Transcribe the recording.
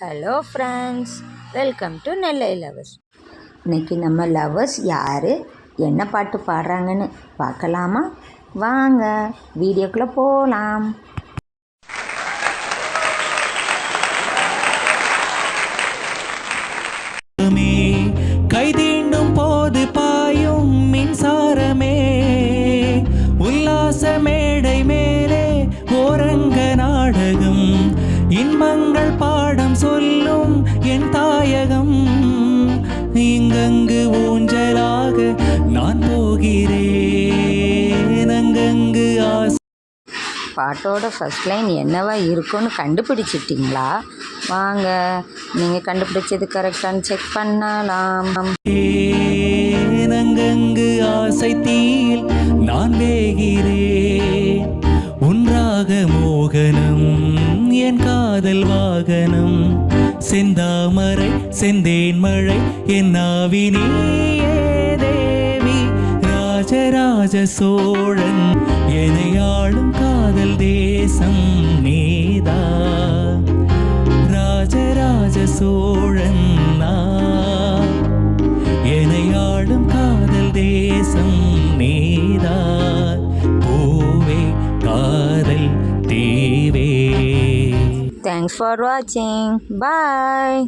Hello friends, welcome to Nellai lovers. இன்றைக்கி நம்ம lovers யார் என்ன பாட்டு பாடுறாங்கன்னு பார்க்கலாமா? வாங்க வீடியோக்குள்ளே போகலாம். கைதீண்டும் போது பாயும் மின்சாரமே, உல்லாச மேடை மேலே ஓரங்க நாடகம், இன்பங்கள் பாடம் சொல்லும் என் தாயகம், இங்கங்கு ஊஞ்சலாக நான் போகிறேன், அங்கங்கு ஆசை. பாட்டோட ஃபர்ஸ்ட் லைன் என்னவா இருக்குன்னு கண்டுபிடிச்சிட்டிங்களா? வாங்க நீங்கள் கண்டுபிடிச்சது கரெக்டானு செக் பண்ணலாம். அங்கங்கு ஆசை தீயில் நான் வேகிறேன், உன்றாக மோகனம் என் காதல் வாகனம், செந்தாமரை செந்தேன் மழை என் நாவினியே தேவி, ராஜராஜ சோழன் எனையாளும் காதல் தேசம் நீதா, ராஜராஜ சோழன் நான் எனையாளும் காதல் தேசம் நீதா, பூவே காதல் தீவே. தேங்க்ஸ் ஃபார் வாட்சிங். பாய்.